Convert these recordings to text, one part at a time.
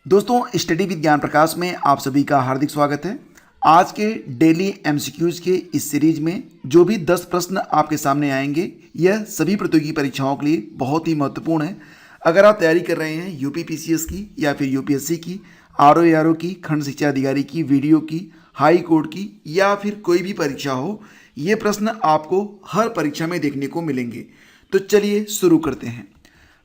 दोस्तों, study with ज्ञान प्रकाश में आप सभी का हार्दिक स्वागत है। आज के डेली एमसीक्यूज के इस सीरीज में जो भी 10 प्रश्न आपके सामने आएंगे, यह सभी प्रतियोगी परीक्षाओं के लिए बहुत ही महत्वपूर्ण है। अगर आप तैयारी कर रहे हैं यूपी पीसीएस की या फिर यूपीएससी की, आरओ एआरओ की, खंड शिक्षा अधिकारी की, वीडियो की, हाई कोर्ट की या फिर कोई भी परीक्षा हो, ये प्रश्न आपको हर परीक्षा में देखने को मिलेंगे। तो चलिए शुरू करते हैं।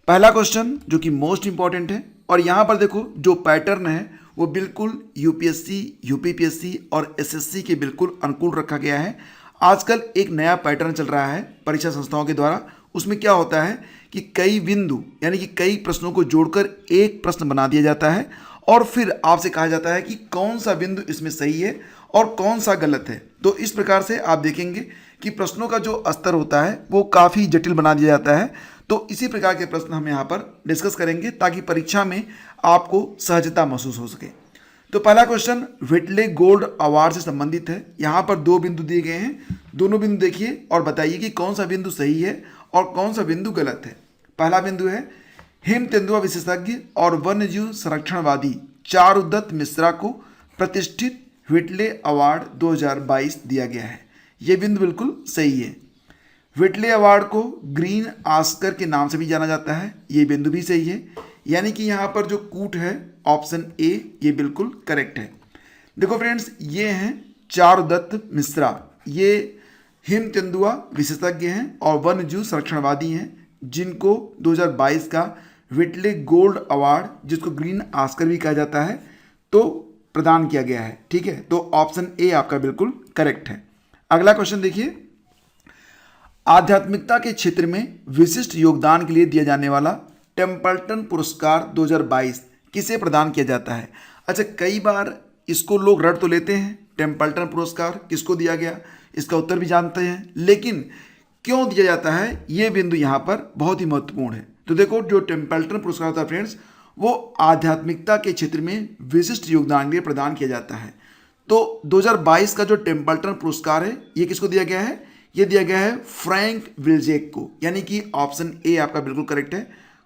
पहला क्वेश्चन जो कि मोस्ट इंपॉर्टेंट है, और यहाँ पर देखो जो पैटर्न है वो बिल्कुल यूपीएससी, यूपीपीएससी और एसएससी के बिल्कुल अनुकूल रखा गया है। आजकल एक नया पैटर्न चल रहा है परीक्षा संस्थाओं के द्वारा। उसमें क्या होता है कि कई बिंदु यानी कि कई प्रश्नों को जोड़कर एक प्रश्न बना दिया जाता है और फिर आपसे कहा जाता है कि कौन सा बिंदु इसमें सही है और कौन सा गलत है। तो इस प्रकार से आप देखेंगे कि प्रश्नों का जो स्तर होता है वो काफ़ी जटिल बना दिया जाता है। तो इसी प्रकार के प्रश्न हम यहाँ पर डिस्कस करेंगे ताकि परीक्षा में आपको सहजता महसूस हो सके। तो पहला क्वेश्चन व्हिटले गोल्ड अवार्ड से संबंधित है। यहाँ पर 2 बिंदु दिए गए हैं, दोनों बिंदु देखिए और बताइए कि कौन सा बिंदु सही है और कौन सा बिंदु गलत है। पहला बिंदु है हिम तेंदुआ विशेषज्ञ और वन्यजीव संरक्षणवादी चारुदत्त मिश्रा को प्रतिष्ठित व्हिटले अवार्ड 2022 दिया गया है। ये बिंदु बिल्कुल सही है। व्हिटले अवार्ड को ग्रीन ऑस्कर के नाम से भी जाना जाता है, ये बिंदु भी सही है। यानी कि यहाँ पर जो कूट है ऑप्शन ए ये बिल्कुल करेक्ट है। देखो फ्रेंड्स, ये हैं चारुदत्त मिश्रा, ये हिम तेंदुआ विशेषज्ञ हैं और वन्यजीव संरक्षणवादी हैं, जिनको 2022 का व्हिटले गोल्ड अवार्ड, जिसको ग्रीन ऑस्कर भी कहा जाता है, तो प्रदान किया गया है। ठीक है, तो ऑप्शन ए आपका बिल्कुल करेक्ट है। अगला क्वेश्चन देखिए, आध्यात्मिकता के क्षेत्र में विशिष्ट योगदान के लिए दिया जाने वाला टेम्पल्टन पुरस्कार 2022 किसे प्रदान किया जाता है। अच्छा, कई बार इसको लोग रट तो लेते हैं, टेम्पल्टन पुरस्कार किसको दिया गया, इसका उत्तर भी जानते हैं, लेकिन क्यों दिया जाता है ये बिंदु यहाँ पर बहुत ही महत्वपूर्ण है। तो देखो, जो टेम्पल्टन पुरस्कार होता है फ्रेंड्स, वो आध्यात्मिकता के क्षेत्र में विशिष्ट योगदान के लिए प्रदान किया जाता है। तो 2022 का जो टेम्पल्टन पुरस्कार है ये किसको दिया गया है, ये दिया गया है फ्रैंक विल्जेक को, यानी कि ऑप्शन ए आपका बिल्कुल करेक्ट है।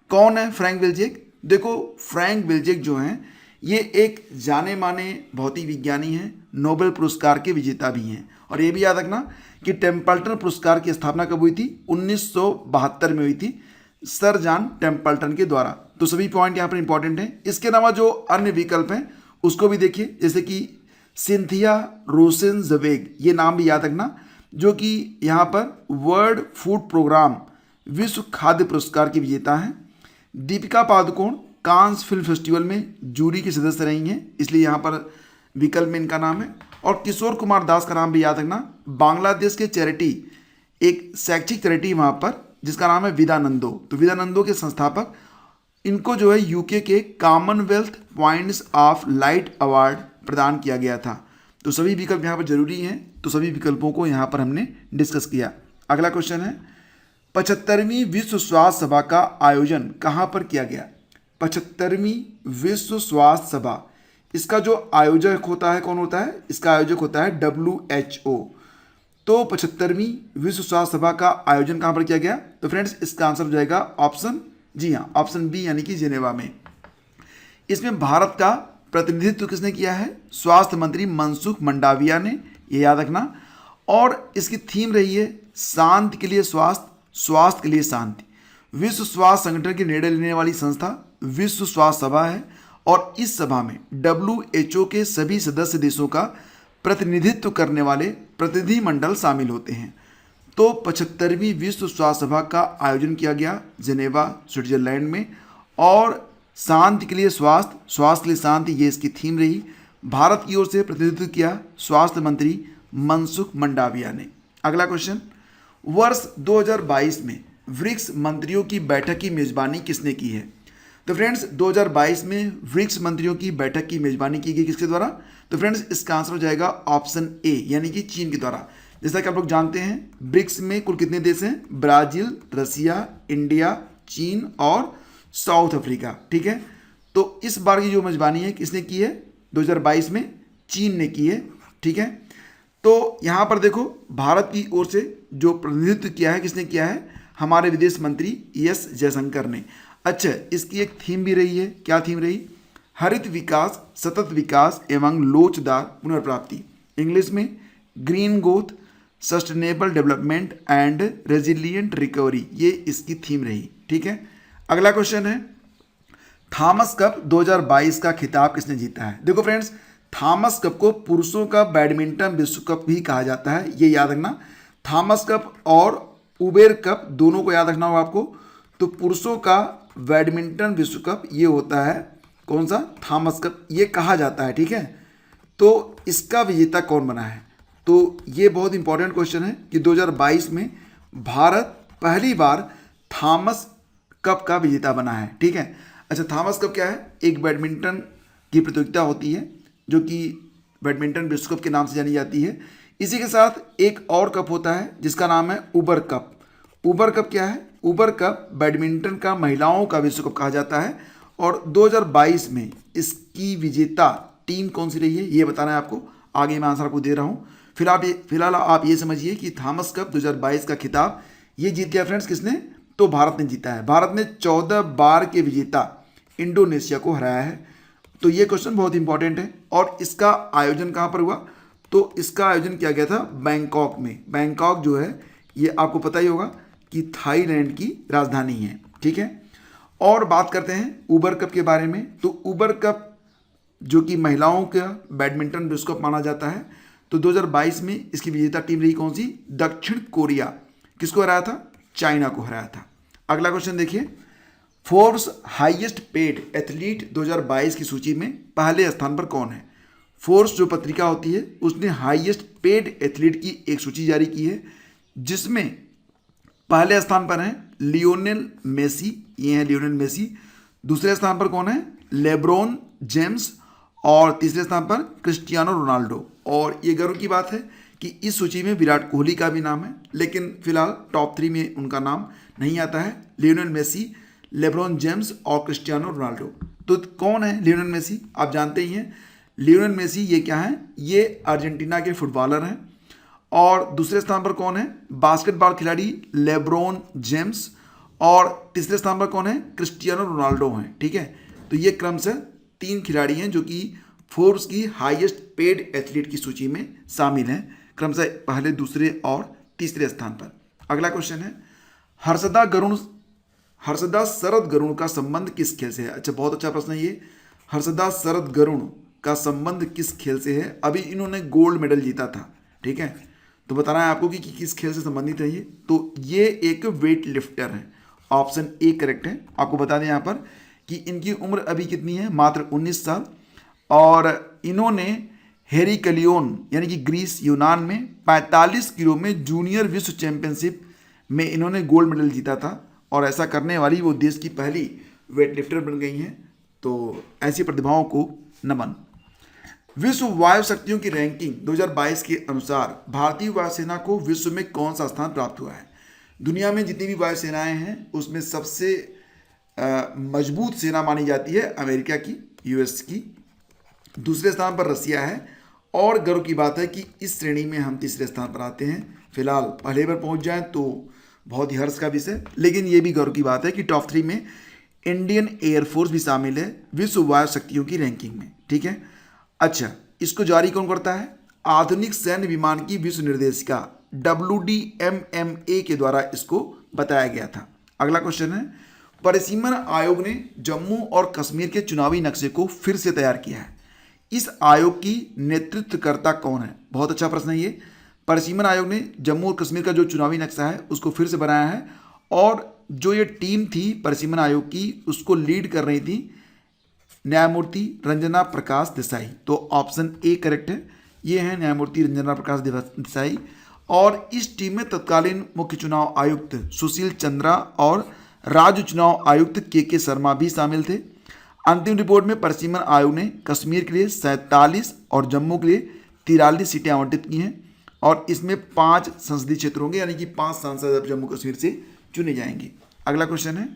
कौन है फ्रैंक विल्जेक? देखो, फ्रैंक विल्जेक जो हैं ये एक जाने माने भौतिक विज्ञानी हैं, नोबेल पुरस्कार के विजेता भी हैं। और ये भी याद रखना कि टेम्पल्टन पुरस्कार की स्थापना कब हुई थी, 1972 में हुई थी सर जॉन टेम्पल्टन के द्वारा। तो सभी पॉइंट यहाँ पर इंपॉर्टेंट हैं। इसके अलावा जो अन्य विकल्प हैं उसको भी देखिए, जैसे कि सिंथिया रोसेनज़वेग, ये नाम भी याद रखना, जो कि यहाँ पर वर्ल्ड फूड प्रोग्राम विश्व खाद्य पुरस्कार की विजेता हैं। Deepika Padukone Cannes film festival में जूरी की सदस्य रही हैं, इसलिए यहाँ पर विकल्प में इनका नाम है। और किशोर कुमार दास का नाम भी याद रखना, बांग्लादेश के चैरिटी, एक शैक्षिक चैरिटी वहाँ पर जिसका नाम है विदानंदो, तो विदानंदो के संस्थापक, इनको जो है यूके के Commonwealth points of light award प्रदान किया गया था। तो सभी विकल्प यहाँ पर जरूरी हैं, तो सभी विकल्पों को यहाँ पर हमने डिस्कस किया। अगला क्वेश्चन है 75वीं विश्व स्वास्थ्य सभा का आयोजन कहाँ पर किया गया। 75वीं विश्व स्वास्थ्य सभा, इसका जो आयोजक होता है कौन होता है, इसका आयोजक होता है WHO। तो 75वीं विश्व स्वास्थ्य सभा का आयोजन कहाँ पर किया गया, तो फ्रेंड्स इसका आंसर हो जाएगा ऑप्शन, जी हाँ, ऑप्शन बी, यानी कि जेनेवा में। इसमें भारत का प्रतिनिधित्व किसने किया है, स्वास्थ्य मंत्री मनसुख मंडाविया ने, ये याद रखना। और इसकी थीम रही है शांति के लिए स्वास्थ्य, स्वास्थ्य के लिए शांति। विश्व स्वास्थ्य संगठन के निर्णय लेने वाली संस्था विश्व स्वास्थ्य सभा है और इस सभा में WHO के सभी सदस्य देशों का प्रतिनिधित्व करने वाले प्रतिनिधिमंडल शामिल होते हैं। तो 75वीं विश्व स्वास्थ्य सभा का आयोजन किया गया जेनेवा, स्विट्जरलैंड में, और शांति के लिए स्वास्थ्य, स्वास्थ्य के लिए शांति, ये इसकी थीम रही। भारत की ओर से प्रतिनिधित्व किया स्वास्थ्य मंत्री मनसुख मंडाविया ने। अगला क्वेश्चन, वर्ष 2022 में ब्रिक्स मंत्रियों की बैठक की मेजबानी किसने की है। तो फ्रेंड्स 2022 में ब्रिक्स मंत्रियों की बैठक की मेजबानी की गई किसके द्वारा, तो फ्रेंड्स इसका आंसर हो जाएगा ऑप्शन ए, यानी कि चीन के द्वारा। जैसा कि आप लोग जानते हैं ब्रिक्स में कुल कितने देश हैं, ब्राजील, रसिया, इंडिया, चीन और साउथ अफ्रीका। ठीक है, तो इस बार की जो मेजबानी है किसने की है, 2022 में चीन ने की है। ठीक है, तो यहाँ पर देखो भारत की ओर से जो प्रतिनिधित्व किया है किसने किया है, हमारे विदेश मंत्री एस जयशंकर ने। अच्छा, इसकी एक थीम भी रही है, क्या थीम रही, हरित विकास, सतत विकास एवं लोचदार पुनर्प्राप्ति। इंग्लिश में green growth, sustainable development and resilient recovery, ये इसकी थीम रही। ठीक है, अगला क्वेश्चन है थॉमस कप 2022 का खिताब किसने जीता है। देखो फ्रेंड्स, थॉमस कप को पुरुषों का बैडमिंटन विश्व कप भी कहा जाता है, ये याद रखना। थॉमस कप और उबेर कप दोनों को याद रखना होगा आपको। तो पुरुषों का बैडमिंटन विश्व कप ये होता है कौन सा, थॉमस कप ये कहा जाता है। ठीक है, तो इसका विजेता कौन बना है, तो ये बहुत इंपॉर्टेंट क्वेश्चन है कि 2022 में भारत पहली बार थॉमस कप का विजेता बना है। ठीक है, अच्छा थॉमस कप क्या है, एक बैडमिंटन की प्रतियोगिता होती है जो कि बैडमिंटन विश्व कप के नाम से जानी जाती है। इसी के साथ एक और कप होता है जिसका नाम है उबर कप। उबर कप क्या है, उबर कप बैडमिंटन का महिलाओं का विश्व कप कहा जाता है और 2022 में इसकी विजेता टीम कौन सी रही है ये बताना है आपको। आगे मैं आंसर आपको दे रहा हूँ। फिलहाल आप ये समझिए कि थॉमस कप 2022 का खिताब ये जीत गया फ्रेंड्स किसने, तो भारत ने जीता है। भारत ने 14 बार के विजेता इंडोनेशिया को हराया है। तो ये क्वेश्चन बहुत इंपॉर्टेंट है। और इसका आयोजन कहाँ पर हुआ, तो इसका आयोजन किया गया था बैंकॉक में। बैंकॉक जो है ये आपको पता ही होगा कि थाईलैंड की राजधानी है। ठीक है, और बात करते हैं उबर कप के बारे में। तो उबर कप जो कि महिलाओं का बैडमिंटन विश्व कप माना जाता है, तो 2022 में इसकी विजेता टीम रही कौन सी, दक्षिण कोरिया। किसको हराया था, चाइना को हराया था। अगला क्वेश्चन देखिए, फोर्ब्स हाईएस्ट पेड एथलीट 2022 की सूची में पहले स्थान पर कौन है। फोर्ब्स जो पत्रिका होती है उसने हाईएस्ट पेड एथलीट की एक सूची जारी की है जिसमें पहले स्थान पर हैं लियोनेल मेसी, ये हैं लियोनेल मेसी। दूसरे स्थान पर कौन है, लेब्रॉन जेम्स। और तीसरे स्थान पर क्रिस्टियानो रोनाल्डो। और ये गर्व की बात है कि इस सूची में विराट कोहली का भी नाम है, लेकिन फिलहाल टॉप 3 में उनका नाम नहीं आता है। लियोनेल मेसी, लेब्रॉन जेम्स और क्रिस्टियानो रोनाल्डो। तो कौन है लियोनेल मेसी, आप जानते ही हैं। लियोनेल मेसी ये क्या है, ये अर्जेंटीना के फुटबॉलर हैं। और दूसरे स्थान पर कौन है, बास्केटबॉल खिलाड़ी लेब्रॉन जेम्स। और तीसरे स्थान पर कौन है, क्रिस्टियानो रोनाल्डो हैं। ठीक है, तो ये क्रम से 3 खिलाड़ी हैं जो कि फोर्ब्स की हाईएस्ट पेड एथलीट की सूची में शामिल हैं, क्रमशः पहले, दूसरे और तीसरे स्थान पर। अगला क्वेश्चन है हर्षदा शरद गरुण का संबंध किस खेल से है। अच्छा, बहुत अच्छा प्रश्न है ये। हर्षदा शरद गरुण का संबंध किस खेल से है। अभी इन्होंने गोल्ड मेडल जीता था। ठीक है, तो बताना है आपको कि किस खेल से संबंधित है ये। तो ये एक वेट लिफ्टर है, ऑप्शन ए करेक्ट है। आपको बता दें यहाँ पर कि इनकी उम्र अभी कितनी है, मात्र 19 साल। और इन्होंने हेरिकलियोन यानी कि ग्रीस यूनान में 45 किलो में जूनियर विश्व चैंपियनशिप में इन्होंने गोल्ड मेडल जीता था। और ऐसा करने वाली वो देश की पहली वेट लिफ्टर बन गई हैं। तो ऐसी प्रतिभाओं को नमन। विश्व वायु शक्तियों की रैंकिंग 2022 के अनुसार भारतीय वायुसेना को विश्व में कौन सा स्थान प्राप्त हुआ है। दुनिया में जितनी भी वायुसेनाएं हैं उसमें सबसे मजबूत सेना मानी जाती है अमेरिका की, यूएस की। दूसरे स्थान पर रसिया है। और गर्व की बात है कि इस श्रेणी में हम तीसरे स्थान पर आते हैं। फिलहाल पहले पर पहुंच जाएं तो बहुत ही हर्ष का विषय, लेकिन ये भी गर्व की बात है कि टॉप 3 में इंडियन एयरफोर्स भी शामिल है विश्व वायु शक्तियों की रैंकिंग में। ठीक है, अच्छा इसको जारी कौन करता है, आधुनिक सैन्य विमान की विश्व निर्देशिका WDMMA के द्वारा इसको बताया गया था। अगला क्वेश्चन है परिसीमन आयोग ने जम्मू और कश्मीर के चुनावी नक्शे को फिर से तैयार किया है। इस आयोग की नेतृत्वकर्ता कौन है। बहुत अच्छा प्रश्न है ये। परिसीमन आयोग ने जम्मू और कश्मीर का जो चुनावी नक्शा है उसको फिर से बनाया है। और जो ये टीम थी परिसीमन आयोग की उसको लीड कर रही थी न्यायमूर्ति रंजना प्रकाश देसाई। तो ऑप्शन ए करेक्ट है, ये है न्यायमूर्ति रंजना प्रकाश देसाई। और इस टीम में तत्कालीन मुख्य चुनाव आयुक्त सुशील चंद्रा और राज्य चुनाव आयुक्त के शर्मा भी शामिल थे। अंतिम रिपोर्ट में परिसीमन आयोग ने कश्मीर के लिए 47 और जम्मू के लिए 43 सीटें आवंटित की हैं। और इसमें 5 संसदीय क्षेत्र होंगे, यानी कि 5 सांसद अब जम्मू कश्मीर से चुने जाएंगे। अगला क्वेश्चन है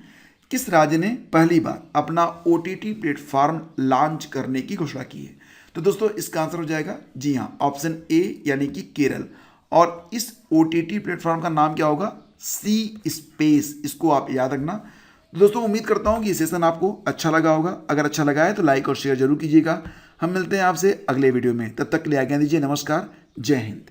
किस राज्य ने पहली बार अपना OTT प्लेटफॉर्म लॉन्च करने की घोषणा की है। तो दोस्तों इसका आंसर हो जाएगा जी हाँ, ऑप्शन ए यानी कि केरल। और इस OTT प्लेटफॉर्म का नाम क्या होगा, सी स्पेस। इसको आप याद रखना। दोस्तों उम्मीद करता हूँ कि ये सेशन आपको अच्छा लगा होगा। अगर अच्छा लगा है तो लाइक और शेयर जरूर कीजिएगा। हम मिलते हैं आपसे अगले वीडियो में, तब तक के लिए आज्ञा दीजिए। नमस्कार, जय हिंद।